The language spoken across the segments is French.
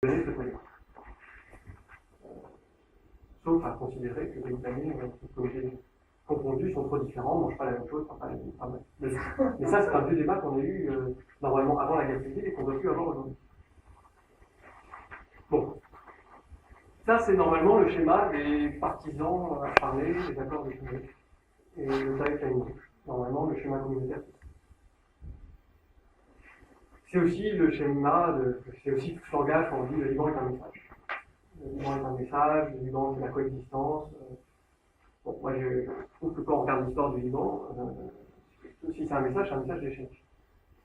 Libanais souhaiteraient pas. Sauf à considérer que les Libanais, toutes communautés confondues, sont trop différents, ne mangent pas la même chose, enfin, mais ça, c'est un vieux débat qu'on a eu normalement avant la guerre civile et qu'on ne doit plus avoir aujourd'hui. Bon. Ça, c'est normalement le schéma des partisans acharnés des accords de Genève et le tarif Canning. Normalement, le schéma communautaire. C'est aussi le schéma, c'est aussi tout ce langage quand on dit le Liban est un message. Le Liban est un message, le Liban c'est la coexistence. Bon, moi je trouve que quand on regarde l'histoire du Liban, si c'est un message d'échec.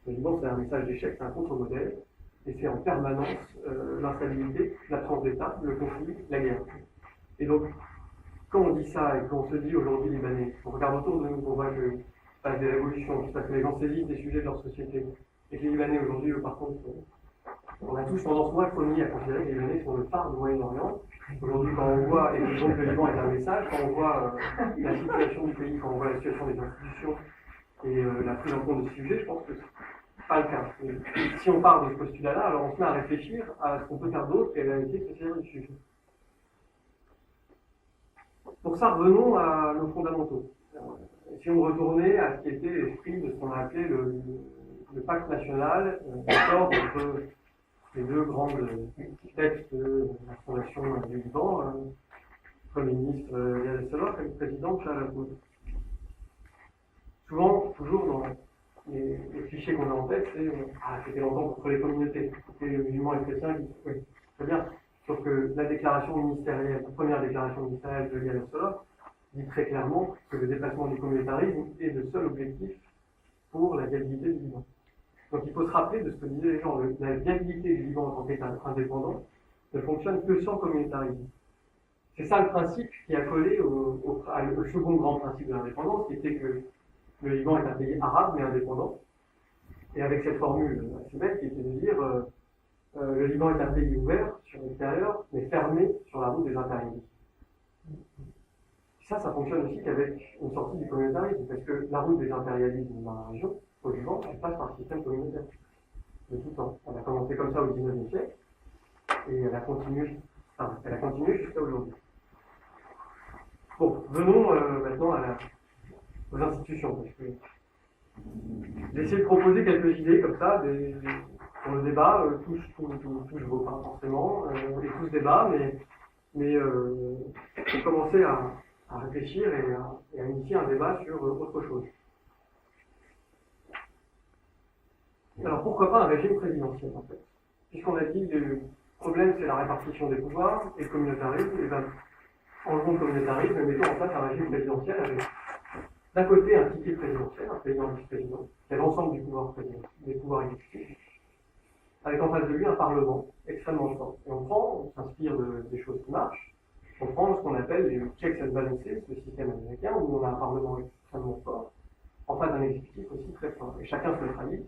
Le Liban c'est un message d'échec, c'est un contre-modèle, et c'est en permanence l'instabilité, l'absence d'État, le conflit, la guerre. Et donc, quand on dit ça et qu'on se dit aujourd'hui Libanais, on regarde autour de nous, on voit que passe des révolutions, parce que les gens saisissent des sujets de leur société, et que les Libanais aujourd'hui, par contre, on a tous tendance moins chronique à considérer que les Libanais sont le phare du Moyen-Orient. Aujourd'hui, quand on voit, et donc le Liban est un message, quand on voit la situation du pays, quand on voit la situation des institutions et la prise en compte des sujets, je pense que c'est pas le cas. Et si on part de ce postulat-là, alors on se met à réfléchir à ce qu'on peut faire d'autre et à la réalité de se saisir du sujet. Pour ça, revenons à nos fondamentaux. Si on retournait à ce qui était l'esprit de ce qu'on a appelé le pacte national, d'accord, entre les deux grandes textes de la fondation du Liban, le Premier ministre Yad Sallah et le président Chalapoud. Souvent, toujours dans les clichés qu'on a en tête, c'est c'était l'entente entre les communautés, c'était les musulmans et les chrétiens qui. Oui, très bien. Sauf que la déclaration ministérielle, la première déclaration ministérielle de Yad Sallah, dit très clairement que le déplacement du communautarisme est le seul objectif pour la viabilité du Liban. Donc il faut se rappeler de ce que disaient les gens, la viabilité du Liban en tant qu'État indépendant ne fonctionne que sans communautarisme. C'est ça le principe qui a collé au second grand principe de l'indépendance, qui était que le Liban est un pays arabe mais indépendant. Et avec cette formule assez belle qui était de dire le Liban est un pays ouvert sur l'extérieur, mais fermé sur la route des impérialistes. Ça fonctionne aussi qu'avec une sortie du communautarisme, parce que la route des impérialismes dans la région, au Liban, elle passe par un système communautaire. De tout temps. Elle a commencé comme ça au XIXe siècle, et elle a continué jusqu'à aujourd'hui. Bon, venons maintenant aux institutions, parce que j'ai essayé de proposer quelques idées comme ça, pour le débat, touche vos pas forcément, et tout ce débat, mais pour commencer à réfléchir et à initier un débat sur autre chose. Alors pourquoi pas un régime présidentiel en fait? Puisqu'on a dit que le problème c'est la répartition des pouvoirs et le communautarisme, et bien enlevons le communautarisme et mettons en place un régime présidentiel avec d'un côté un ticket présidentiel, un président et vice-président, qui a l'ensemble des pouvoirs exécutifs, avec en face de lui un parlement extrêmement fort. Et on s'inspire des choses qui marchent, on prend ce qu'on appelle les checks and balances, le système américain, où on a un parlement extrêmement fort, en face d'un exécutif aussi très fort. Et chacun se neutralise.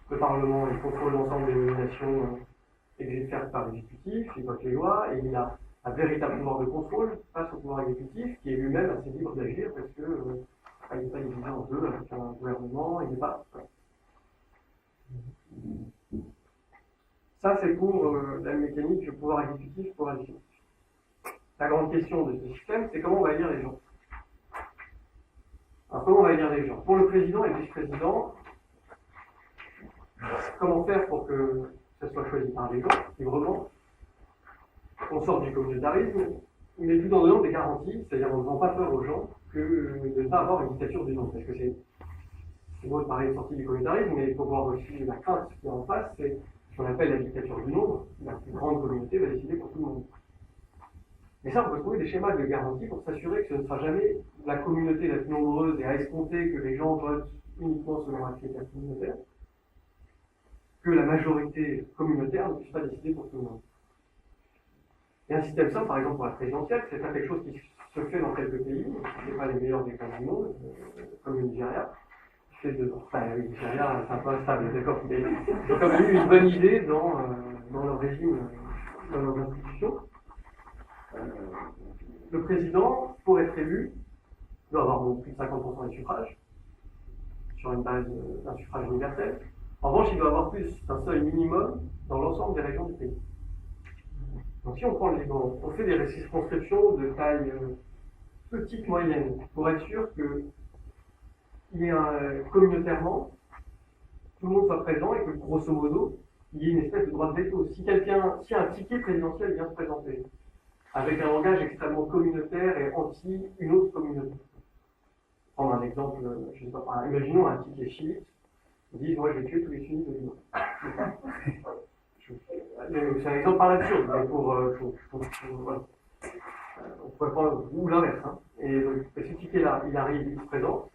Le Parlement, il contrôle l'ensemble des nominations faites par l'exécutif, il vote les lois, et il a un véritable pouvoir de contrôle face au pouvoir exécutif, qui est lui-même assez libre d'agir, parce que il n'est pas divisé en deux avec un gouvernement, il n'est pas. Ça, c'est pour la mécanique du pouvoir exécutif pour agir. La grande question de ce système, c'est comment on va élire les gens. Alors, comment on va élire les gens? Pour le président et le vice-président, comment faire pour que ça soit choisi par les gens, librement, on sort du communautarisme, mais tout en donnant des garanties, c'est-à-dire en ne faisant pas peur aux gens que de ne pas avoir une dictature du nom. Parce que c'est beau de parler de sortie du communautarisme, mais il faut voir aussi la crainte qui est en face, c'est ce qu'on appelle la dictature du nombre. La plus grande communauté va décider pour tout le monde. Mais ça, on peut trouver des schémas de garantie pour s'assurer que ce ne sera jamais la communauté la plus nombreuse et à escompter que les gens votent uniquement selon un critère communautaire, que la majorité communautaire ne puisse pas décider pour tout le monde. Et un système simple, par exemple pour la présidentielle, c'est pas quelque chose qui se fait dans quelques pays, ce n'est pas les meilleurs des cas du monde, comme le Nigeria. Le Nigeria, c'est un peu instable, d'accord, mais ils ont quand même eu une bonne idée dans leur régime, dans leurs institutions. Le président, pour être élu, doit avoir plus de 50% des suffrages, sur une base d'un suffrage universel. En revanche, il doit avoir plus d'un seuil minimum dans l'ensemble des régions du pays. Donc si on prend le Liban, on fait des circonscriptions de taille petite, moyenne, pour être sûr qu'il y ait communautairement, tout le monde soit présent et que grosso modo, il y ait une espèce de droit de veto. Si un ticket présidentiel vient se présenter, avec un langage extrêmement communautaire et anti une autre communauté. Prendre un exemple, je ne sais pas, imaginons un ticket chiite, ils disent moi je vais tuer tous les sunnites de Liban. C'est un exemple par l'absurde, mais voilà. On pourrait prendre ou l'inverse. Hein. Et donc, ce ticket-là, il arrive, il se présente,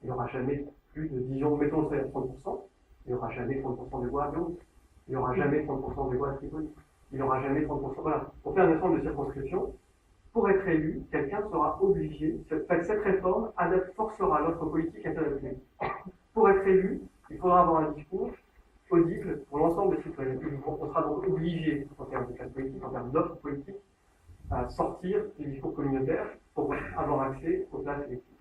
il n'y aura jamais plus de, disons, mettons le salaire 30%, il n'y aura jamais 30% des voix à Beyrouth, il n'y aura jamais 30% des voix à Tripoli, il n'y aura jamais 30%. Voilà, on fait un ensemble de circonscriptions. Pour être élu, quelqu'un sera obligé, cette réforme forcera l'offre politique à faire. Pour être élu, il faudra avoir un discours audible pour l'ensemble des citoyens. On sera donc obligé, en termes de classe politique, en termes d'offres politiques, à sortir du discours communautaire pour avoir accès aux places électives.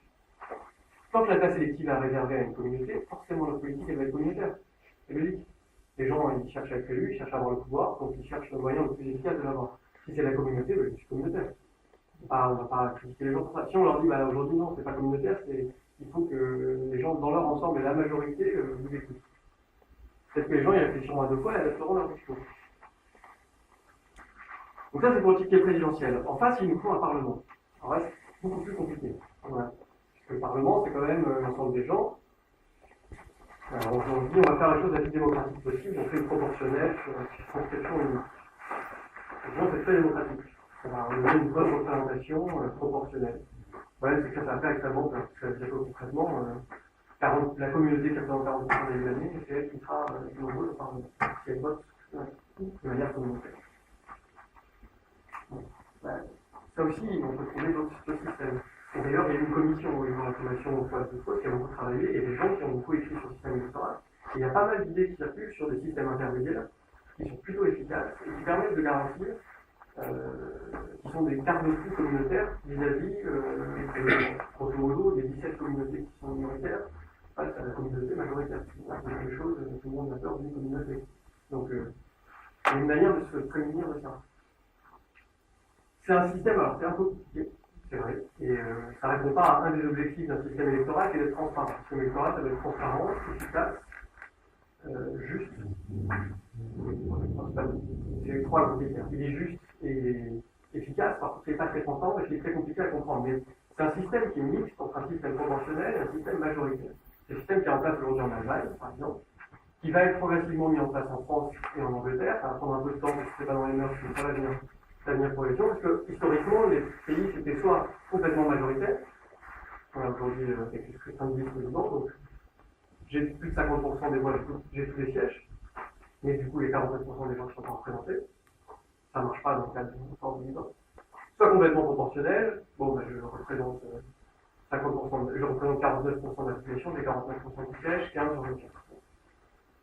Tant que la place élective est réservée à une communauté, forcément la politique elle va être communautaire. C'est logique. Les gens ils cherchent à être élus, ils cherchent à avoir le pouvoir, donc ils cherchent le moyen le plus efficace de l'avoir. Si c'est la communauté, ben, je suis communautaire. On ne va pas critiquer les gens pour ça. Si on leur dit bah, aujourd'hui non, c'est pas communautaire, il faut que les gens dans leur ensemble et la majorité vous écoutent. Peut-être que les gens ils réfléchiront à deux fois et adapteront leur discours. Donc ça c'est pour le ticket présidentiel. En face, il nous faut un parlement. En reste beaucoup plus compliqué. Voilà. Parce que le parlement, c'est quand même l'ensemble des gens. Alors on se dit on va faire la chose la plus démocratique possible, on fait une proportionnelle sur une circonscription unique. Donc c'est très démocratique. On va donner une bonne représentation proportionnelle. Le problème c'est que ça va faire extrêmement peur. Parce que ça veut dire que concrètement, la communauté qui représente 40% des années, c'est elle qui sera nombreuse au parlement. Si elle vote de manière communautaire. Ça aussi, on peut trouver d'autres systèmes. Et d'ailleurs, il y a une commission au niveau de la Fondation Poste de Faux qui a beaucoup travaillé et des gens qui ont beaucoup écrit sur le système électoral. Et il y a pas mal d'idées qui circulent sur des systèmes intermédiaires qui sont plutôt efficaces et qui permettent de garantir, qui sont des garde-fous communautaires vis-à-vis, grosso modo, des 17 communautés qui sont minoritaires face à la communauté majoritaire. C'est quelque chose, tout le monde a peur d'une communauté. Donc, il y a une manière de se prémunir de ça. C'est un système, alors c'est un peu compliqué, c'est vrai, et ça ne répond pas à un des objectifs d'un système électoral qui est d'être transparent. Le système électoral, ça doit être transparent, efficace, juste. C'est trois gros critères. Il est juste et efficace, parce que c'est pas très transparent, mais c'est très compliqué à comprendre. Mais c'est un système qui est mixte entre un système conventionnel et un système majoritaire. C'est le système qui est en place aujourd'hui en Allemagne, par exemple, qui va être progressivement mis en place en France et en Angleterre. Ça va prendre un peu de temps, parce que c'est pas dans les mœurs, mais ça va venir progression, parce que historiquement, les pays c'était soit complètement majoritaire, on a aujourd'hui avec les scrutins de liste dedans, donc j'ai plus de 50% des voix, j'ai tous les sièges, mais du coup les 47% des gens qui sont pas représentés, ça ne marche pas dans le cadre d'une forme de Liban. Soit complètement proportionnel, bon je représente 50%, je représente 49% de la population, j'ai 49% du siège, 15 sur 24%.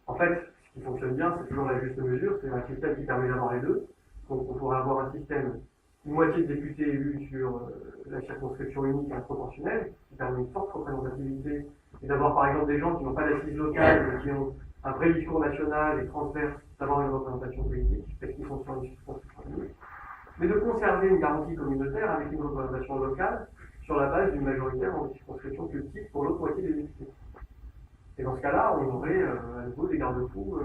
En fait, ce qui fonctionne bien, c'est toujours la juste mesure, c'est un système qui permet d'avoir les deux. Donc on pourrait avoir un système, une moitié de députés élus sur la circonscription unique et proportionnelle, qui permet une forte représentativité, et d'avoir par exemple des gens qui n'ont pas d'assises locales, mais qui ont un vrai discours national et transverse, d'avoir une représentation politique, parce qu'ils sont sur une circonscription unique, mais de conserver une garantie communautaire avec une représentation locale sur la base d'une majoritaire dans une circonscription plus petite pour l'autre moitié des députés. Et dans ce cas-là, on aurait à nouveau des garde-fous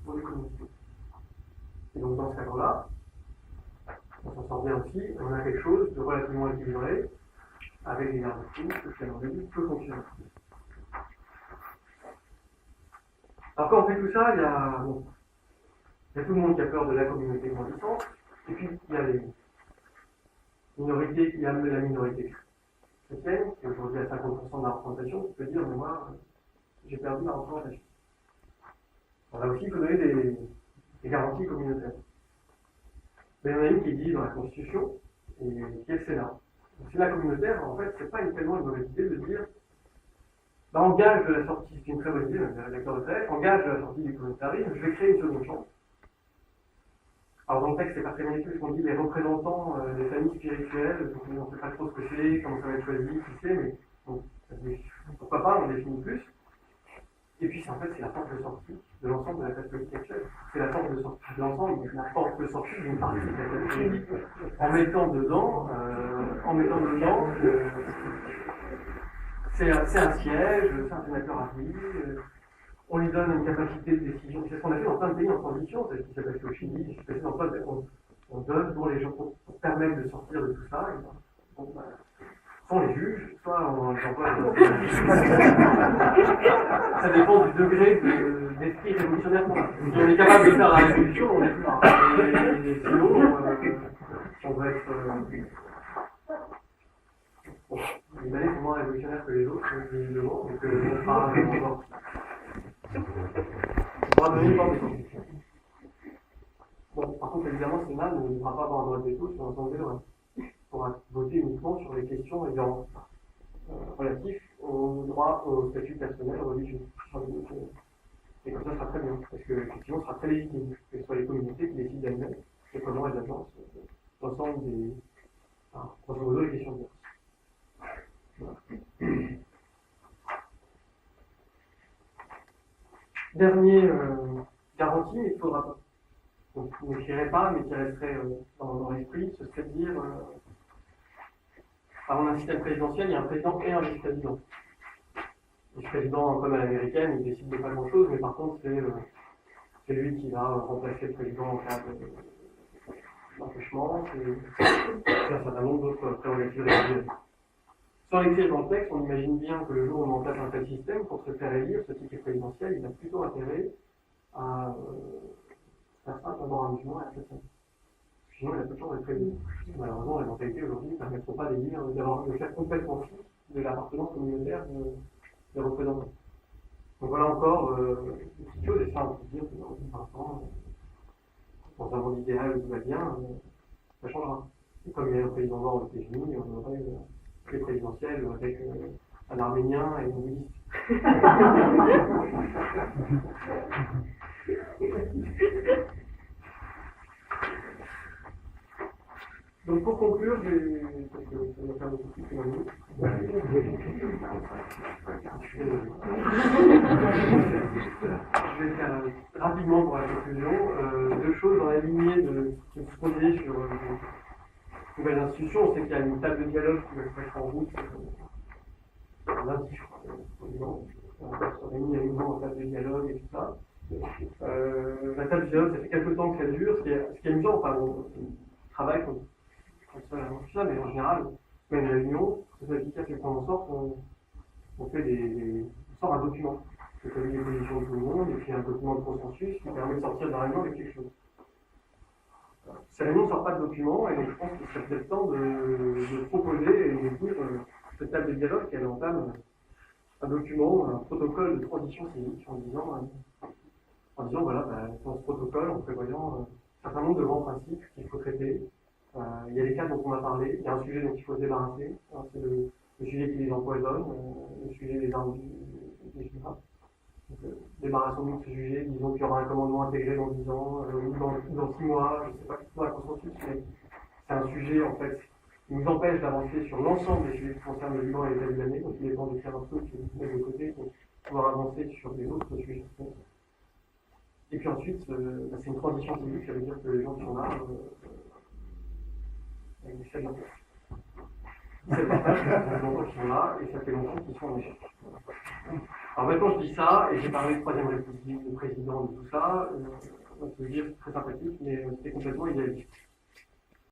pour les communautés. Et donc dans ce cadre-là, on s'en sort bien aussi, on a quelque chose de relativement équilibré, avec des garde-fous, ce qui, à mon avis, peut fonctionner. Alors quand on fait tout ça, il y a tout le monde qui a peur de la communauté grandissante, et puis il y a les minorités, il y a la minorité chrétienne, qui aujourd'hui a 50% de la représentation, qui peut dire, mais moi, j'ai perdu ma représentation. Alors là aussi, il faut donner des garanties communautaires. Mais il y en a une qui dit dans la Constitution, et qui est le Sénat. Le Sénat communautaire, en fait, c'est pas tellement une mauvaise idée de dire, en gage de la sortie, c'est une très bonne idée, même l'accord de Thalès, en gage de la sortie du communautarisme, je vais créer une seconde chambre. Alors dans le texte, c'est pas très bien écrit, parce qu'on dit les représentants des familles spirituelles, donc on ne sait pas trop ce que c'est, comment ça va être choisi, qui c'est, mais bon, pourquoi pas, on définit plus. Et puis, en fait, c'est la porte de sortie de l'ensemble de la classe politique actuelle. C'est la porte de sortie de l'ensemble, mais la porte de sortie d'une partie de la classe politique, en mettant dedans, c'est un siège, c'est un sénateur à vie, on lui donne une capacité de décision. C'est ce qu'on a fait dans plein de pays en transition, c'est ce qui s'est passé au Chili, c'est ce qui s'est passé dans plein de pays. On donne pour les gens, pour permettre de sortir de tout ça. Et bon, soit on les juge, soit on les envoie. Ça dépend du degré d'esprit révolutionnaire qu'on a. Si on est capable de faire la révolution, on est plus rare. Et sinon, on va être. Bon, les Malais sont moins révolutionnaires que les autres, visiblement, donc on va donner une porte de sortie. Bon, par contre, évidemment, le Sénat ne devra pas avoir un droit de veto sur l'ensemble des lois. Il pourra voter uniquement sur les questions relatives au droit au statut personnel religieux. Et comme ça sera très bien, parce que effectivement, ce sera très légitime que ce soit les communautés qui décident d'elles-mêmes et comment elles agencent l'ensemble des. Enfin, grosso modo, les questions de mœurs. Voilà. Dernier garantie, mais il ne faudra pas. Donc, vous n'écrirez pas, mais qui resterait dans l'esprit, ce serait de dire avant un système présidentiel, il y a un président et un vice-président. Le vice-président, comme à l'américaine, il décide de pas grand-chose, mais par contre, c'est lui qui va remplacer le président en cas d'empêchement, et un certain nombre d'autres prérogatives régulières. Sans l'écrire dans le texte, on imagine bien que le jour où on met en place un tel système, pour se faire élire, ce ticket présidentiel, il a plutôt intérêt à faire ça d'abord un musulman et un chrétien. Sinon, il a peu de chance d'être élu. Malheureusement, les mentalités aujourd'hui ne permettront pas d'élire, de faire complètement fi de l'appartenance communautaire des représentants. Donc voilà encore une petite chose, et ça on peut dire que dans 20 ans, dans un monde idéal où tout va bien, ça changera. Et comme il y a le président mort aux États-Unis, on aurait les présidentielles avec un Arménien et un bouddhiste. Donc pour conclure, parce que ça va faire beaucoup plus que 1 minute. Je vais faire rapidement pour la conclusion 2 choses dans la lignée de ce qu'on disait sur les nouvelles institutions. On sait qu'il y a une table de dialogue qui va se mettre en route lundi, je crois, on se réunit régulièrement en table de dialogue et tout ça. La table de dialogue, ça fait quelques temps que ça dure. Ce qui est amusant, enfin, on travaille comme ça, mais en général, on fait une réunion, c'est efficace et qu'on en sorte, on sort un document. C'est comme les positions de tout le monde, et puis un document de consensus qui permet de sortir de la réunion avec quelque chose. Cette réunion ne sort pas de document, et donc je pense qu'il serait peut-être temps de proposer et de dire cette table de dialogue qu'elle entame un document, un protocole de transition civique en disant voilà, dans ce protocole, en prévoyant un certain nombre de grands principes qu'il faut traiter. Il y a les cas dont on a parlé, il y a un sujet dont il faut se débarrasser, c'est le sujet qui les empoisonne, le sujet des armes du chinois. Débarrassons-nous de ce sujet, disons qu'il y aura un commandement intégré dans 10 ans, dans 6 mois, je ne sais pas qui sera un consensus, mais c'est un sujet en fait qui nous empêche d'avancer sur l'ensemble des sujets qui concernent le Liban et l'État libanais, donc il dépend de faire un truc qui nous met de côté pour pouvoir avancer sur les autres sujets. Et puis ensuite, c'est une transition civique, ça veut dire que les gens qui sont là, avec des chefs d'entreprise. Ils se partagent, ça fait longtemps qu'ils sont là, et ça fait longtemps qu'ils sont en échec. Alors maintenant je dis ça, et j'ai parlé de 3e République, de président, de tout ça, on peut dire très sympathique, mais c'était complètement idéaliste.